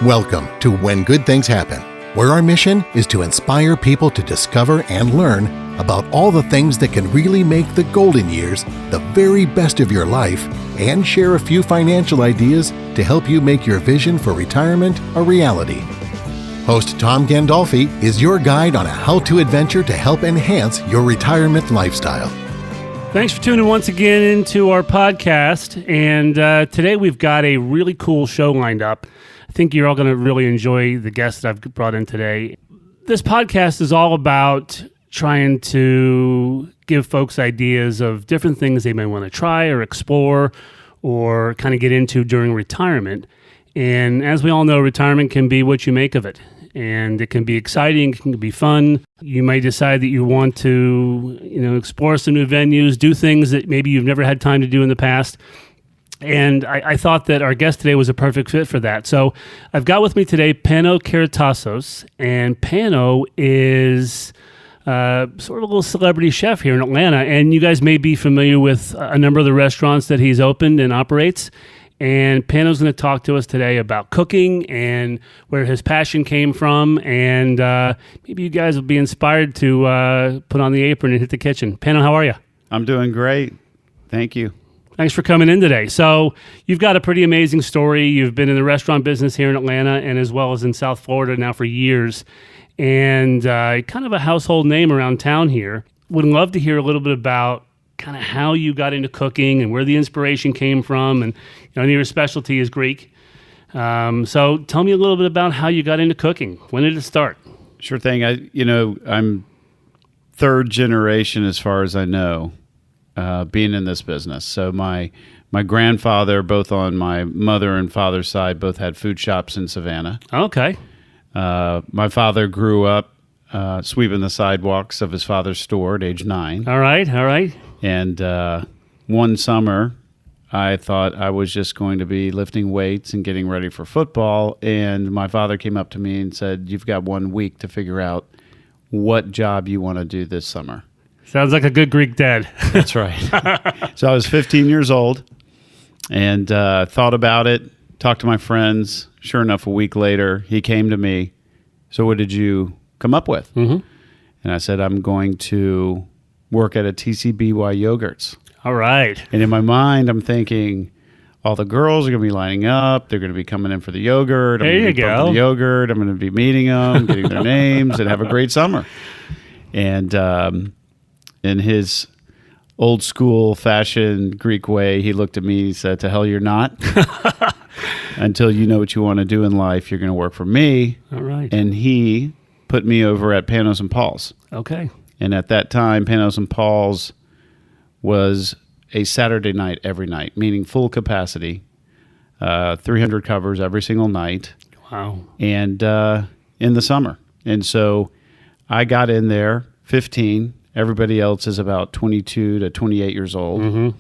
Welcome to When Good Things Happen, where our mission is to inspire people to discover and learn about all the things that can really make the golden years the very best of your life and share a few financial ideas to help you make your vision for retirement a reality. Host Tom Gandolfi is your guide on a how-to adventure to help enhance your retirement lifestyle. Thanks for tuning once again into our podcast. And today we've got a really cool show lined up. I think you're all going to really enjoy the guests that I've brought in today. This podcast is all about trying to give folks ideas of different things they may want to try or explore or kind of get into during retirement. And as we all know, retirement can be what you make of it. And it can be exciting, it can be fun. You may decide that you want to, explore some new venues, do things that maybe you've never had time to do in the past. And I thought that our guest today was a perfect fit for that. So I've got with me today Panos Karatassos, and Pano is sort of a little celebrity chef here in Atlanta. And you guys may be familiar with a number of the restaurants that he's opened and operates. And Pano's going to talk to us today about cooking and where his passion came from. And maybe you guys will be inspired to put on the apron and hit the kitchen. Pano, how are you? I'm doing great. Thank you. Thanks for coming in today. So you've got a pretty amazing story. You've been in the restaurant business here in Atlanta and as well as in South Florida now for years. And kind of a household name around town here. Would love to hear a little bit about kind of how you got into cooking and where the inspiration came from. And I know your specialty is Greek. So tell me a little bit about how you got into cooking. When did it start? Sure thing. I'm third generation as far as I know, being in this business. So my grandfather, both on my mother and father's side, both had food shops in Savannah. Okay. My father grew up sweeping the sidewalks of his father's store at age 9. All right. And one summer, I thought I was just going to be lifting weights and getting ready for football. And my father came up to me and said, "You've got 1 week to figure out what job you want to do this summer." Sounds like a good Greek dad. That's right. So I was 15 years old and thought about it, talked to my friends. Sure enough, a week later, he came to me. "So what did you come up with?" Mm-hmm. And I said, "I'm going to work at a TCBY Yogurts." All right. And in my mind, I'm thinking, all the girls are going to be lining up. They're going to be coming in for the yogurt. There you go. The yogurt. I'm going to be meeting them, getting their names, and have a great summer. And in his old school fashion Greek way, he looked at me and said, "To hell you're not. Until you know what you want to do in life, you're going to work for me." All right. And he put me over at Panos and Paul's. Okay. And at that time, Panos and Paul's was a Saturday night every night, meaning full capacity, 300 covers every single night. Wow. And in the summer. And so I got in there 15. Everybody else is about 22 to 28 years old. Mm-hmm.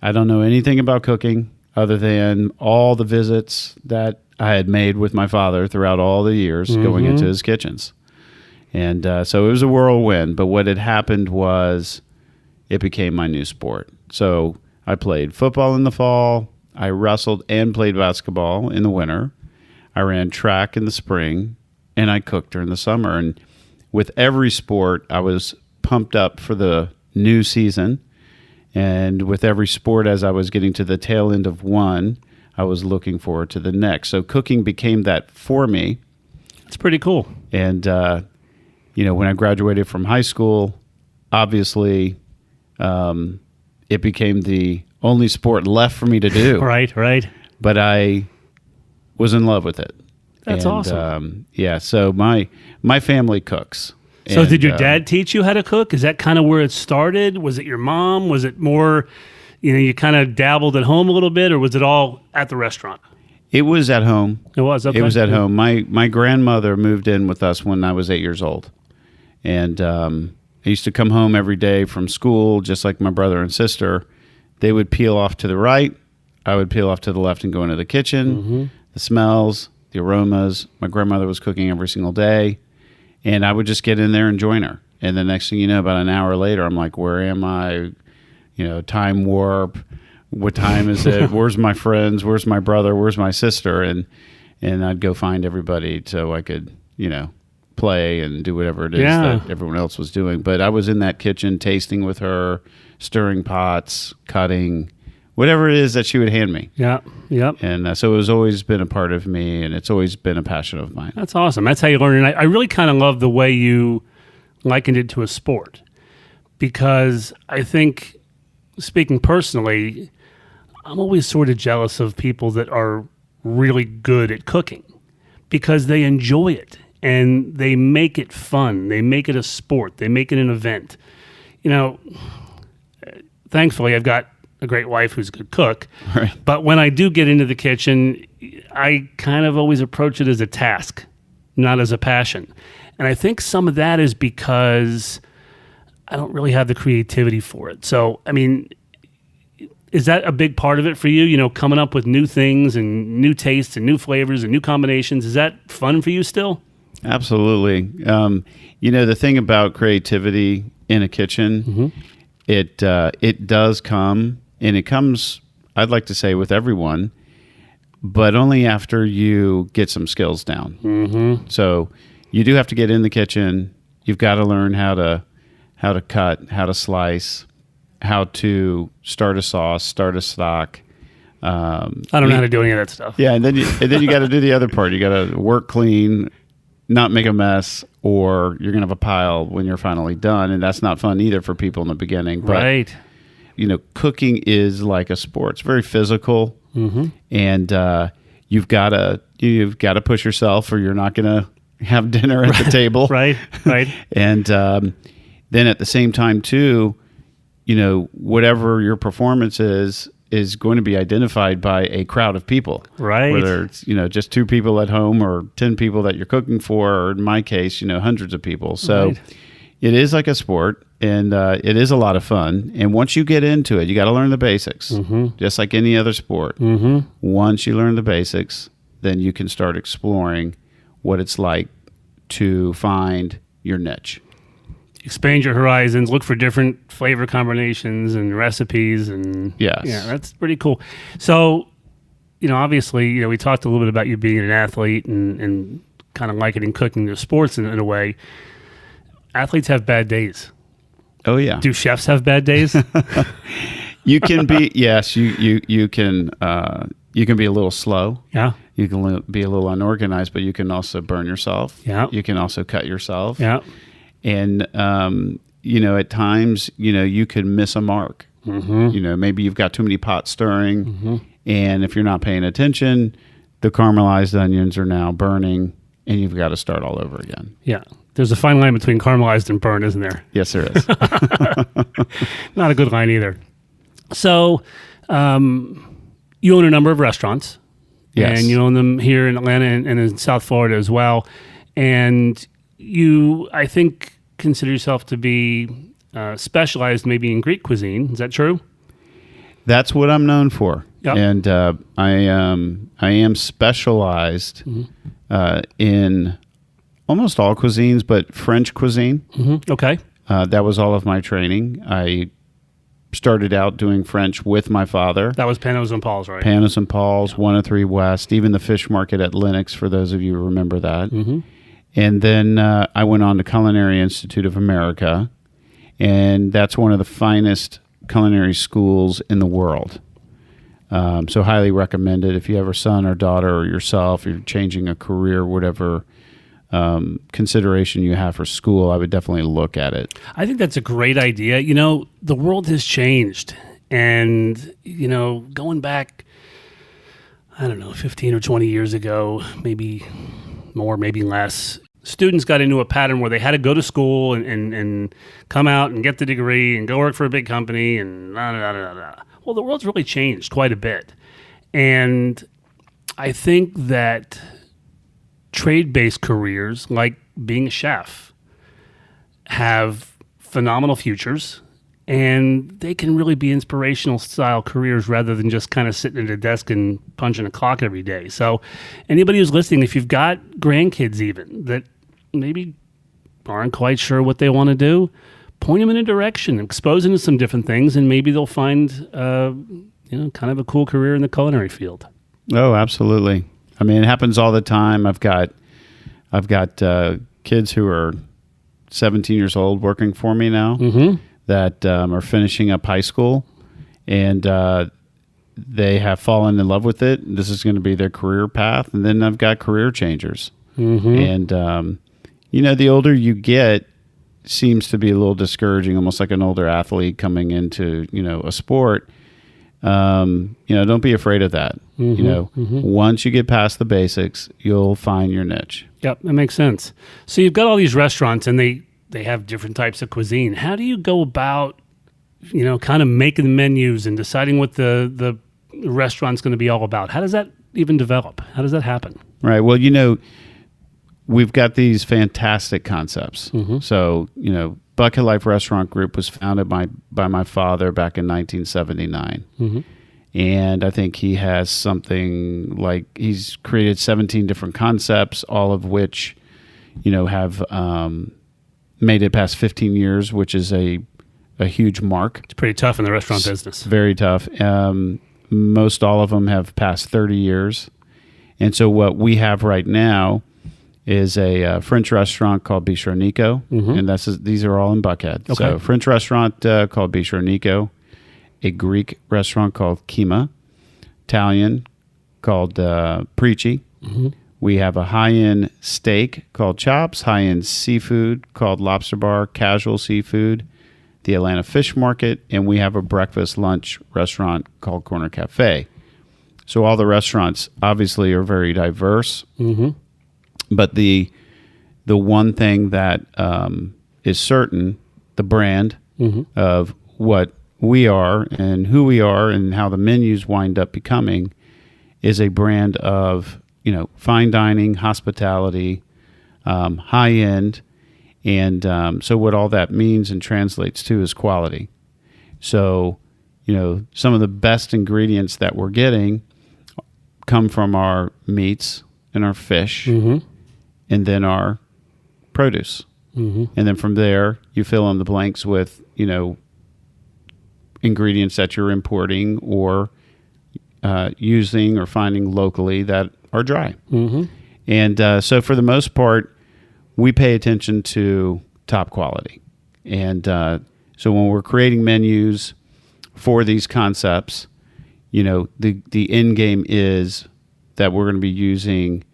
I don't know anything about cooking other than all the visits that I had made with my father throughout all the years going into his kitchens. And so it was a whirlwind. But what had happened was it became my new sport. So I played football in the fall. I wrestled and played basketball in the winter. I ran track in the spring. And I cooked during the summer. And with every sport, I was pumped up for the new season. And with every sport, as I was getting to the tail end of one, I was looking forward to the next. So cooking became that for me. It's pretty cool. And, when I graduated from high school, obviously it became the only sport left for me to do. Right. But I was in love with it. That's awesome. So my family cooks. So did your dad teach you how to cook? Is that kind of where it started? Was it your mom? Was it more, you kind of dabbled at home a little bit, or was it all at the restaurant? It was at home. It was, okay. It was at home. My grandmother moved in with us when I was 8 years old. And I used to come home every day from school, just like my brother and sister. They would peel off to the right. I would peel off to the left and go into the kitchen. Mm-hmm. The smells, the aromas. My grandmother was cooking every single day. And I would just get in there and join her. And the next thing you know, about an hour later, I'm like, where am I? Time warp. What time is it? Where's my friends? Where's my brother? Where's my sister? And and I'd go find everybody so I could, play and do whatever it is Yeah. that everyone else was doing. But I was in that kitchen tasting with her, stirring pots, cutting, whatever it is that she would hand me. Yeah. Yep. And so it has always been a part of me, and it's always been a passion of mine. That's awesome. That's how you learn. And I really kind of love the way you likened it to a sport, because I think, speaking personally, I'm always sort of jealous of people that are really good at cooking because they enjoy it and they make it fun. They make it a sport. They make it an event. Thankfully, I've got a great wife who's a good cook. Right. But when I do get into the kitchen, I kind of always approach it as a task, not as a passion. And I think some of that is because I don't really have the creativity for it. So, I mean, is that a big part of it for you? Coming up with new things and new tastes and new flavors and new combinations. Is that fun for you still? Absolutely. The thing about creativity in a kitchen, it does come, and it comes, I'd like to say, with everyone, but only after you get some skills down. Mm-hmm. So you do have to get in the kitchen. You've got to learn how to cut, how to slice, how to start a sauce, start a stock. I don't know how to do any of that stuff. Yeah, and then you got to do the other part. You got to work clean, not make a mess, or you're going to have a pile when you're finally done, and that's not fun either for people in the beginning. But, right. Cooking is like a sport. It's very physical, and you've got to push yourself, or you're not going to have dinner at the table. Right. And then at the same time too, whatever your performance is going to be identified by a crowd of people. Right. Whether it's, just 2 people at home or 10 people that you're cooking for, or in my case, hundreds of people. So right. It is like a sport, and it is a lot of fun. And once you get into it, you got to learn the basics, just like any other sport. Mm-hmm. Once you learn the basics, then you can start exploring what it's like to find your niche. Expand your horizons, look for different flavor combinations and recipes. And yes. Yeah, that's pretty cool. So, obviously, we talked a little bit about you being an athlete and kind of likening cooking to sports in a way. Athletes have bad days. Oh, yeah. Do chefs have bad days? You can be, yes, you can be a little slow. Yeah. You can be a little unorganized, but you can also burn yourself. Yeah. You can also cut yourself. Yeah. And, at times, you can miss a mark. Mm-hmm. Maybe you've got too many pots stirring, and if you're not paying attention, the caramelized onions are now burning, and you've got to start all over again. Yeah. There's a fine line between caramelized and burned, isn't there? Yes, there is. Not a good line either. So, you own a number of restaurants. Yes. And you own them here in Atlanta and in South Florida as well. And you, I think, consider yourself to be specialized maybe in Greek cuisine. Is that true? That's what I'm known for. Yep. And I am specialized in almost all cuisines, but French cuisine. Mm-hmm. Okay. That was all of my training. I started out doing French with my father. That was Panos and Paul's, right? Panos and Paul's, 103 West, even the fish market at Lenox, for those of you who remember that. Mm-hmm. And then I went on to Culinary Institute of America, and that's one of the finest culinary schools in the world. So highly recommend it. If you have a son or daughter or yourself, you're changing a career, whatever consideration you have for school, I would definitely look at it. I think that's a great idea. The world has changed, and, going back, I don't know, 15 or 20 years ago, maybe more, maybe less, students got into a pattern where they had to go to school and come out and get the degree and go work for a big company and Well, the world's really changed quite a bit. And I think that trade-based careers, like being a chef, have phenomenal futures, and they can really be inspirational style careers rather than just kind of sitting at a desk and punching a clock every day. So anybody who's listening, if you've got grandkids even that maybe aren't quite sure what they want to do, point them in a direction, expose them to some different things, and maybe they'll find kind of a cool career in the culinary field. Oh, absolutely. I mean, it happens all the time. I've got kids who are 17 years old working for me now that are finishing up high school, and they have fallen in love with it. This is going to be their career path. And then I've got career changers. And, the older you get seems to be a little discouraging, almost like an older athlete coming into, a sport. Don't be afraid of that. Once you get past the basics, you'll find your niche. Yep, that makes sense. So you've got all these restaurants, and they have different types of cuisine. How do you go about, kind of making the menus and deciding what the restaurant's going to be all about? How does that even develop? How does that happen? Right. Well, we've got these fantastic concepts. So, Bucket Life Restaurant Group was founded by my father back in 1979. And I think he has something like, he's created 17 different concepts, all of which, have made it past 15 years, which is a huge mark. It's pretty tough in the restaurant business. Very tough. Most all of them have passed 30 years. And so what we have right now is a French restaurant called Bistro Nico, and these are all in Buckhead. Okay. So French restaurant called Bistro Nico, a Greek restaurant called Kyma, Italian called Preci. We have a high-end steak called Chops, high-end seafood called Lobster Bar, casual seafood, the Atlanta Fish Market, and we have a breakfast lunch restaurant called Corner Cafe. So all the restaurants obviously are very diverse, but the one thing that is certain, the brand of what we are and who we are and how the menus wind up becoming is a brand of fine dining, hospitality, high end, and so what all that means and translates to is quality. So some of the best ingredients that we're getting come from our meats and our fish, and then our produce, and then from there you fill in the blanks with ingredients that you're importing or using or finding locally that are dry. And so for the most part, we pay attention to top quality. And so when we're creating menus for these concepts, the end game is that we're going to be using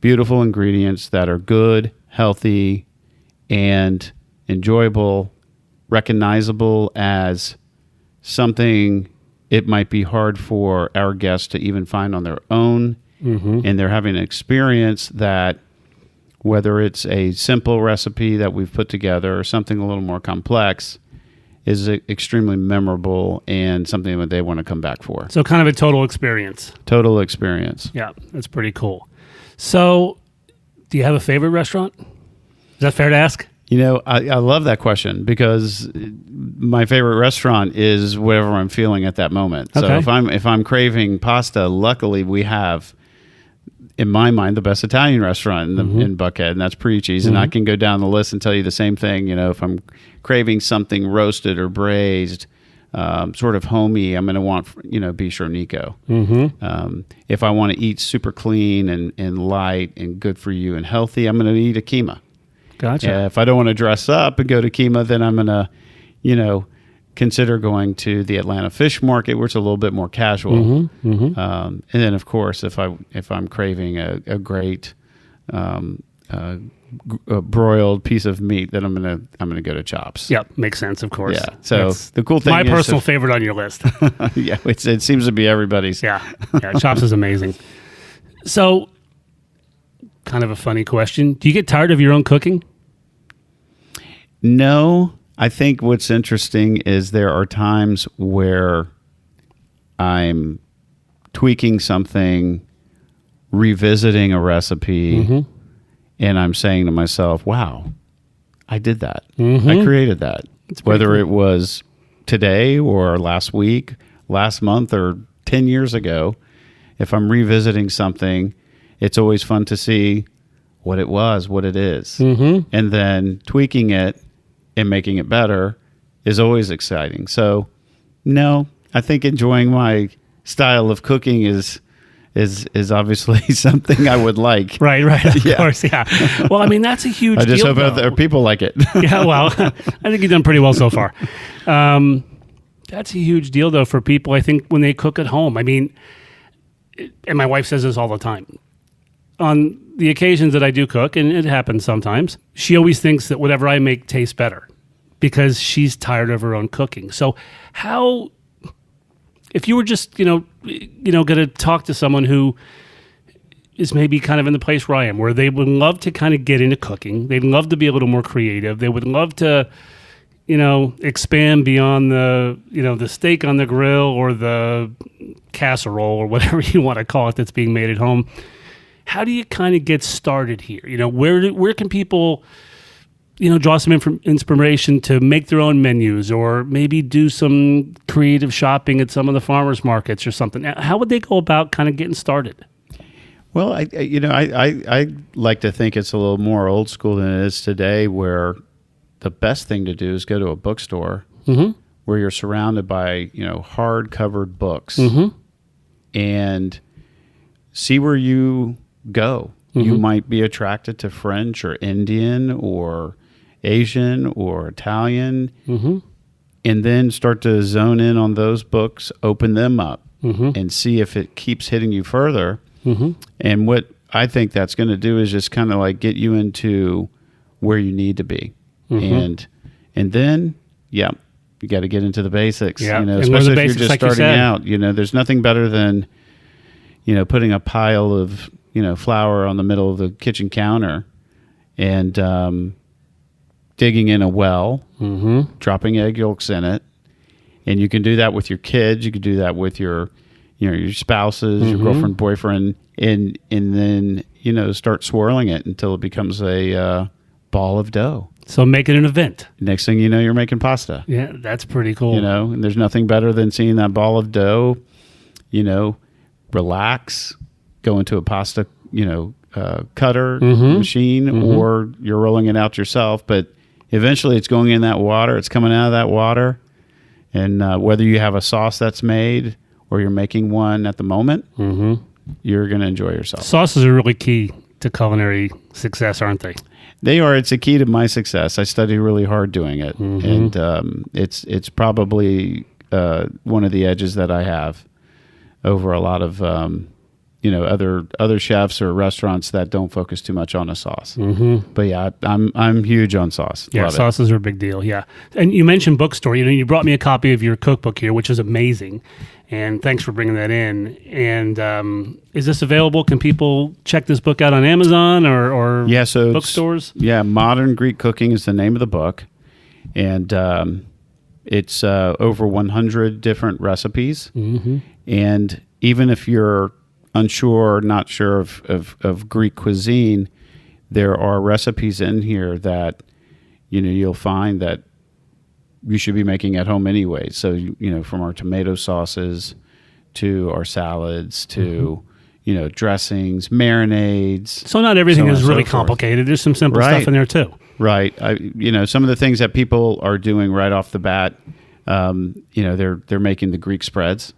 beautiful ingredients that are good, healthy, and enjoyable, recognizable as something it might be hard for our guests to even find on their own. And they're having an experience that, whether it's a simple recipe that we've put together or something a little more complex, is extremely memorable and something that they want to come back for. So kind of a total experience. Total experience. Yeah, that's pretty cool. So do you have a favorite restaurant? Is that fair to ask? I love that question because my favorite restaurant is whatever I'm feeling at that moment. Okay. So if I'm craving pasta, luckily we have, in my mind, the best Italian restaurant in Buckhead, and that's Preci's. And I can go down the list and tell you the same thing. If I'm craving something roasted or braised, sort of homey, I'm going to want, Bistro Nico. If I want to eat super clean and light and good for you and healthy, I'm going to eat a Kyma. Gotcha. If I don't want to dress up and go to Kyma, then I'm going to, consider going to the Atlanta Fish Market, where it's a little bit more casual. And then, of course, if I'm craving a great broiled piece of meat, then I'm gonna go to Chops. Yep, makes sense. Of course. Yeah. So the cool thing, my personal favorite on your list. Yeah, it seems to be everybody's. Yeah. Chops is amazing. So, kind of a funny question: do you get tired of your own cooking? No. I think what's interesting is there are times where I'm tweaking something, revisiting a recipe, and I'm saying to myself, wow, I did that. I created that. Whether it was today or last week, last month, or 10 years ago, if I'm revisiting something, it's always fun to see what it was, what it is. And then tweaking it and making it better is always exciting. So, no, I think enjoying my style of cooking is is obviously something I would like. Right. Of course, yeah. Well, I mean, that's a huge deal. I just hope though. other people like it. Yeah, well, I think you've done pretty well so far. That's a huge deal, though, for people, I think, when they cook at home. I mean, and my wife says this all the time. On the occasions that I do cook, and it happens sometimes, she always thinks that whatever I make tastes better because she's tired of her own cooking. So how, if you were just, going to talk to someone who is maybe kind of in the place where I am, where they would love to kind of get into cooking, they'd love to be a little more creative, they would love to, expand beyond the steak on the grill or the casserole or whatever you want to call it that's being made at home. How do you kind of get started here? Where can people, draw some inspiration to make their own menus or maybe do some creative shopping at some of the farmers markets or something? How would they go about kind of getting started? Well, I like to think it's a little more old school than it is today, where the best thing to do is go to a bookstore where you're surrounded by, hard covered books and see where you go. You might be attracted to French or Indian or Asian or Italian, and then start to zone in on those books, open them up and see if it keeps hitting you further. And what I think that's going to do is just kind of like get you into where you need to be. And then, you got to get into the basics, especially if you're just starting out. There's nothing better than, putting a pile of, flour on the middle of the kitchen counter and digging in a well, dropping egg yolks in it. And you can do that with your kids. You can do that with your spouses, your girlfriend, boyfriend, and then, start swirling it until it becomes a ball of dough. So make it an event. Next thing you know, you're making pasta. Yeah, that's pretty cool. And there's nothing better than seeing that ball of dough, relax, go into a pasta, cutter machine, or you're rolling it out yourself. But eventually it's going in that water. It's coming out of that water. And whether you have a sauce that's made or you're making one at the moment, you're going to enjoy yourself. Sauces are really key to culinary success, aren't they? They are. It's a key to my success. I study really hard doing it, and it's probably one of the edges that I have over a lot of other chefs or restaurants that don't focus too much on a sauce. But yeah, I'm huge on sauce. Yeah, Love sauces are a big deal. Yeah, and you mentioned bookstore. You brought me a copy of your cookbook here, which is amazing. And thanks for bringing that in. And is this available? Can people check this book out on Amazon or bookstores? Yeah, Modern Greek Cooking is the name of the book. And it's over 100 different recipes. And even if you're unsure or not sure of Greek cuisine, there are recipes in here that, you'll find that you should be making at home anyway. So, from our tomato sauces to our salads to, dressings, marinades. So not everything is really complicated. There's some simple stuff in there too. Right. Some of the things that people are doing right off the bat, they're making the Greek spreads.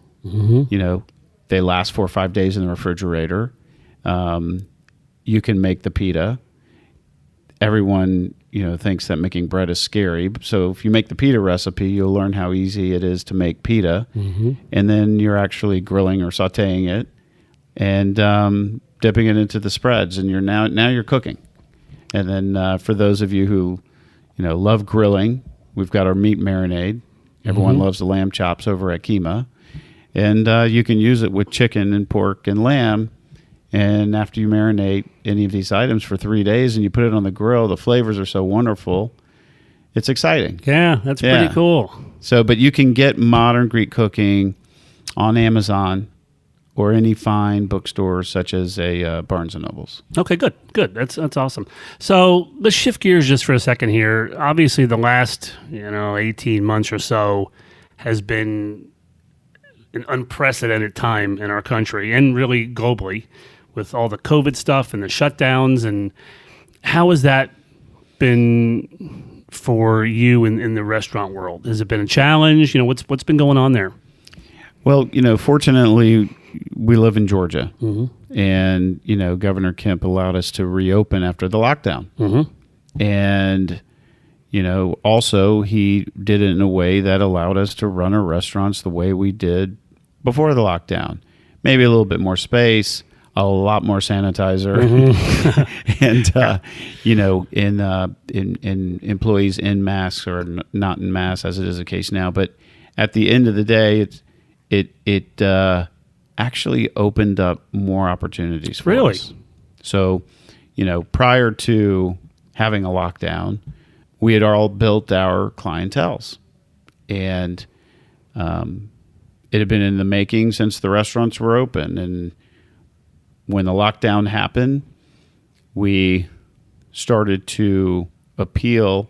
They last 4 or 5 days in the refrigerator. You can make the pita. Everyone, thinks that making bread is scary. So if you make the pita recipe, you'll learn how easy it is to make pita. And then you're actually grilling or sauteing it and dipping it into the spreads. And now you're cooking. And then for those of you who, love grilling, we've got our meat marinade. Everyone loves the lamb chops over at Kyma. And you can use it with chicken and pork and lamb. And after you marinate any of these items for 3 days and you put it on the grill, the flavors are so wonderful. It's exciting. Yeah, that's pretty cool. So, but you can get Modern Greek Cooking on Amazon or any fine bookstores such as a Barnes & Noble's. Okay, good. That's awesome. So let's shift gears just for a second here. Obviously, the last 18 months or so has been an unprecedented time in our country and really globally with all the COVID stuff and the shutdowns. And how has that been for you in the restaurant world? Has it been a challenge? What's been going on there? Well, fortunately, we live in Georgia, and Governor Kemp allowed us to reopen after the lockdown, and also he did it in a way that allowed us to run our restaurants the way we did before the lockdown. Maybe a little bit more space, a lot more sanitizer, and in employees in masks or not in masks, as it is the case now. But at the end of the day, it actually opened up more opportunities for us. So, prior to having a lockdown, we had all built our clienteles, and it had been in the making since the restaurants were open. And when the lockdown happened, we started to appeal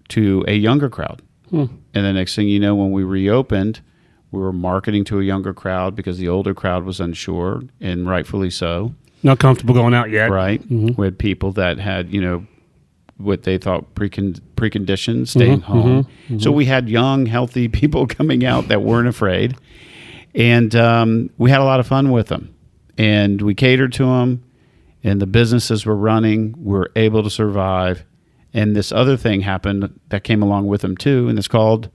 to a younger crowd. And the next thing you know, when we reopened, we were marketing to a younger crowd because the older crowd was unsure, and rightfully so. Not comfortable going out yet. Right. We had people that had, what they thought preconditions, staying home. So we had young, healthy people coming out that weren't afraid. And we had a lot of fun with them. And we catered to them, and the businesses were running. We were able to survive. And this other thing happened that came along with them too, and it's called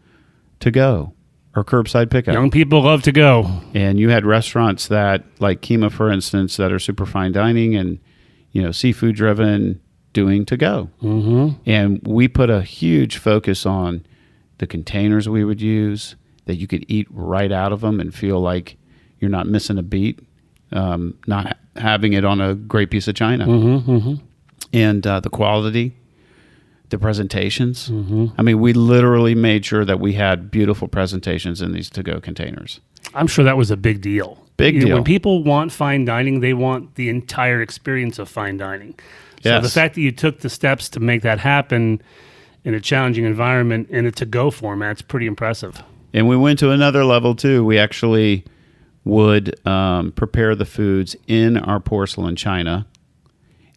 to go or curbside pickup. Young people love to go. And you had restaurants that, like Kyma, for instance, that are super fine dining and, seafood driven, doing to go. And we put a huge focus on the containers we would use, that you could eat right out of them and feel like you're not missing a beat, not having it on a great piece of china. And the quality, the presentations. I mean, we literally made sure that we had beautiful presentations in these to-go containers. I'm sure that was a big deal. Big deal. When people want fine dining, they want the entire experience of fine dining. So the fact that you took the steps to make that happen in a challenging environment in a to-go format, it's pretty impressive. And we went to another level too. We actually would prepare the foods in our porcelain china,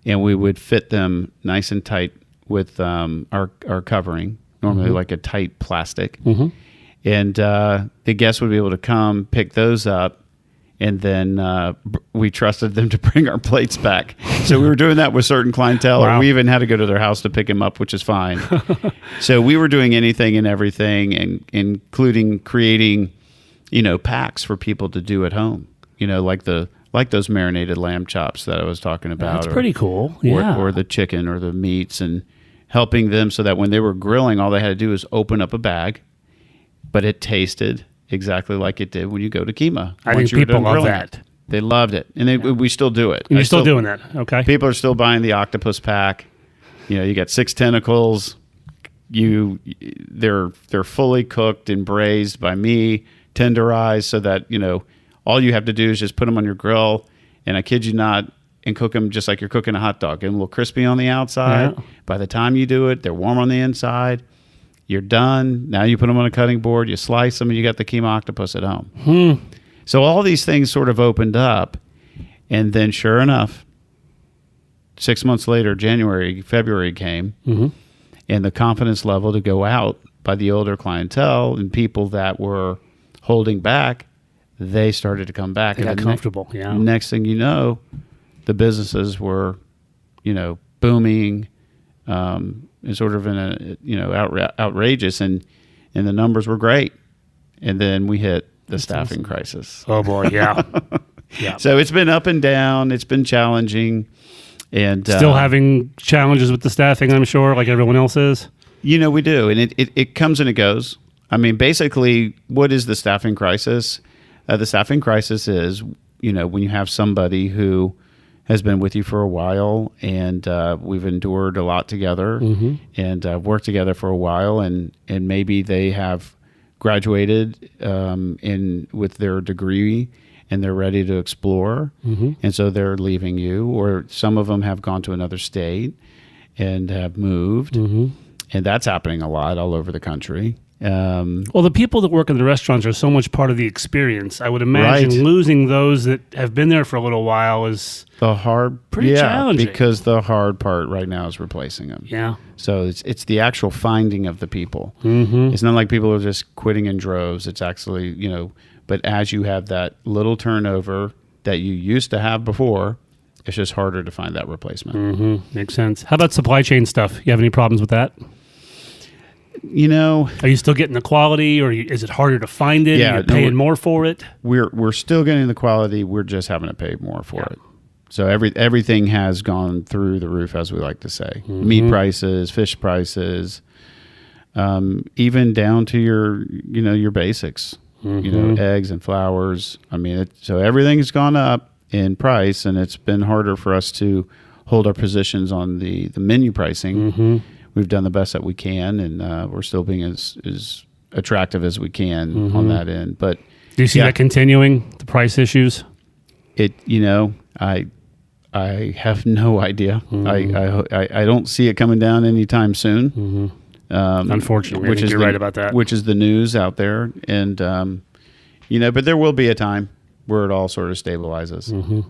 and we would fit them nice and tight with our covering, normally like a tight plastic. And the guests would be able to come pick those up, and then we trusted them to bring our plates back. So we were doing that with certain clientele, or we even had to go to their house to pick them up, which is fine. So we were doing anything and everything, and including creating, packs for people to do at home. Like those marinated lamb chops that I was talking about. That's pretty cool. Or the chicken or the meats, and helping them so that when they were grilling, all they had to do was open up a bag, but it tasted exactly like it did when you go to Kyma. I think people love that. They loved it, and we still do it. And you're still doing that, okay? People are still buying the octopus pack. You got 6 tentacles. They're fully cooked and braised by me, tenderized, so that all you have to do is just put them on your grill, and I kid you not, and cook them just like you're cooking a hot dog. Get them a little crispy on the outside. Yeah. By the time you do it, they're warm on the inside. You're done. Now you put them on a cutting board, you slice them, and you got the Kyma octopus at home. So all these things sort of opened up, and then sure enough, 6 months later, February came, and the confidence level to go out by the older clientele and people that were holding back, they started to come back. They got comfortable, Next thing you know, the businesses were, booming, and sort of in a, outrageous, and the numbers were great. And then we hit the staffing crisis. Oh boy, yeah. So it's been up and down. It's been challenging, and still having challenges with the staffing, I'm sure, like everyone else is. We do, and it comes and it goes. I mean, basically, what is the staffing crisis? The staffing crisis is, when you have somebody who has been with you for a while, and we've endured a lot together, and worked together for a while, and maybe they have graduated with their degree, and they're ready to explore, and so they're leaving you, or some of them have gone to another state and have moved, and that's happening a lot all over the country. Well, the people that work in the restaurants are so much part of the experience. I would imagine losing those that have been there for a little while is pretty challenging. Because the hard part right now is replacing them. Yeah. So it's the actual finding of the people. It's not like people are just quitting in droves. It's actually, But as you have that little turnover that you used to have before, it's just harder to find that replacement. Mm-hmm. Makes sense. How about supply chain stuff? You have any problems with that? You know, are you still getting the quality, or is it harder to find it? Yeah, you're paying more for it. We're still getting the quality. We're just having to pay more for it. So everything has gone through the roof, as we like to say. Mm-hmm. Meat prices, fish prices, even down to your basics. Mm-hmm. Eggs and flours. I mean, so everything's gone up in price, and it's been harder for us to hold our positions on the menu pricing. Mm-hmm. We've done the best that we can, and we're still being as attractive as we can on that end. But do you see that continuing, the price issues? I have no idea. Mm-hmm. I don't see it coming down anytime soon. Mm-hmm. Unfortunately, I think you're right about that. Which is the news out there, and but there will be a time where it all sort of stabilizes. Mm-hmm.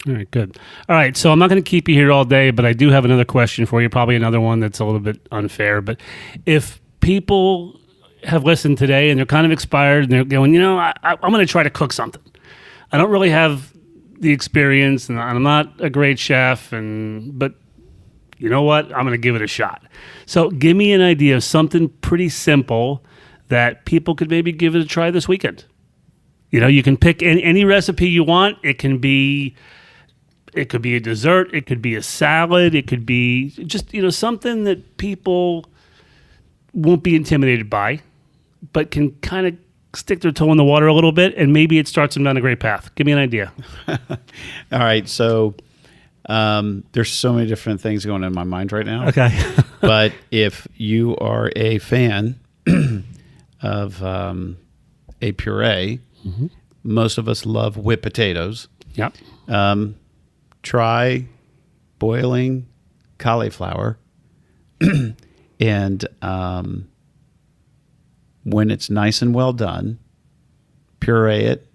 All right, good. All right, so I'm not going to keep you here all day, but I do have another question for you, probably another one that's a little bit unfair. But if people have listened today and they're kind of expired and they're going, I'm going to try to cook something. I don't really have the experience, and I'm not a great chef, but you know what? I'm going to give it a shot. So give me an idea of something pretty simple that people could maybe give it a try this weekend. You can pick any recipe you want. It could be a dessert. It could be a salad. It could be just, something that people won't be intimidated by, but can kind of stick their toe in the water a little bit, and maybe it starts them down a great path. Give me an idea. All right. So there's so many different things going on in my mind right now. Okay. But if you are a fan of a puree, most of us love whipped potatoes. Yep. Try boiling cauliflower, and when it's nice and well done, puree it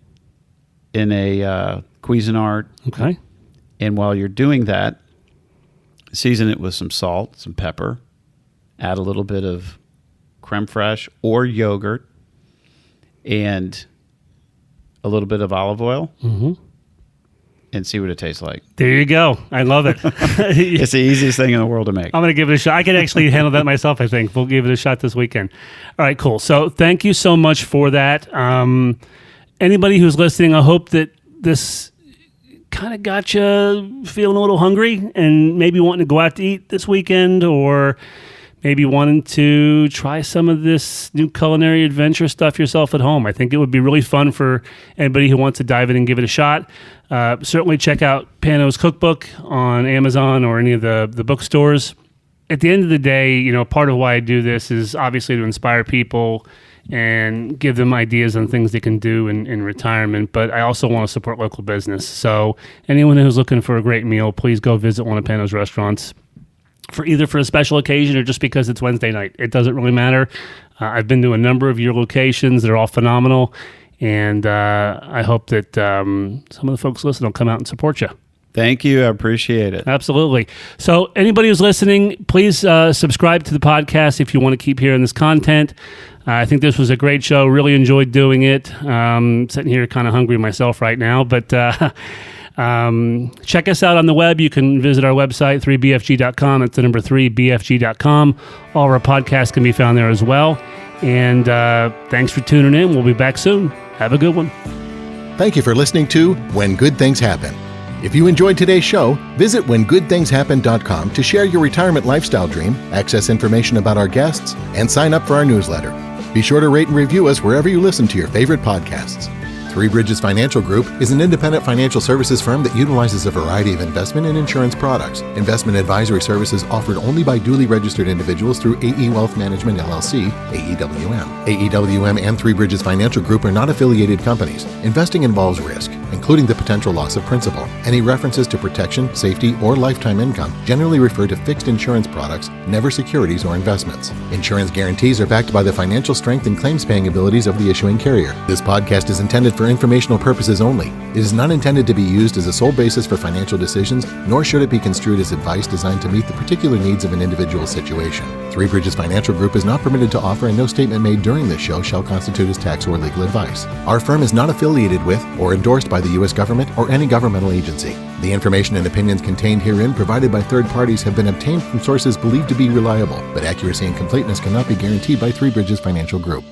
in a Cuisinart. Okay. And while you're doing that, season it with some salt, some pepper, add a little bit of creme fraiche or yogurt, and a little bit of olive oil, and see what it tastes like. There you go. I love it. It's the easiest thing in the world to make. I'm going to give it a shot. I can actually handle that myself, I think. We'll give it a shot this weekend. All right, cool. So thank you so much for that. Anybody who's listening, I hope that this kind of got you feeling a little hungry and maybe wanting to go out to eat this weekend, or maybe wanting to try some of this new culinary adventure stuff yourself at home. I think it would be really fun for anybody who wants to dive in and give it a shot. Certainly check out Panos Cookbook on Amazon or any of the bookstores. At the end of the day, part of why I do this is obviously to inspire people and give them ideas on things they can do in retirement, but I also want to support local business. So anyone who's looking for a great meal, please go visit one of Panos' restaurants for a special occasion or just because it's Wednesday night. It doesn't really matter. I've been to a number of your locations. They're all phenomenal, and I hope that some of the folks listening will come out and support you. Thank you. I appreciate it. Absolutely. So anybody who's listening, please subscribe to the podcast if you want to keep hearing this content. I think this was a great show. Really enjoyed doing it. Sitting here kind of hungry myself right now, but check us out on the web. You can visit our website, 3bfg.com. It's the number 3bfg.com. All of our podcasts can be found there as well. And thanks for tuning in. We'll be back soon. Have a good one. Thank you for listening to When Good Things Happen. If you enjoyed today's show, visit whengoodthingshappen.com to share your retirement lifestyle dream, access information about our guests, and sign up for our newsletter. Be sure to rate and review us wherever you listen to your favorite podcasts. Three Bridges Financial Group is an independent financial services firm that utilizes a variety of investment and insurance products. Investment advisory services offered only by duly registered individuals through AE Wealth Management, LLC, AEWM. AEWM and Three Bridges Financial Group are not affiliated companies. Investing involves risk, including the potential potential loss of principal. Any references to protection, safety, or lifetime income generally refer to fixed insurance products, never securities or investments. Insurance guarantees are backed by the financial strength and claims-paying abilities of the issuing carrier. This podcast is intended for informational purposes only. It is not intended to be used as a sole basis for financial decisions, nor should it be construed as advice designed to meet the particular needs of an individual situation. Three Bridges Financial Group is not permitted to offer, and no statement made during this show shall constitute as tax or legal advice. Our firm is not affiliated with or endorsed by the U.S. government or any governmental agency. The information and opinions contained herein provided by third parties have been obtained from sources believed to be reliable, but accuracy and completeness cannot be guaranteed by Three Bridges Financial Group.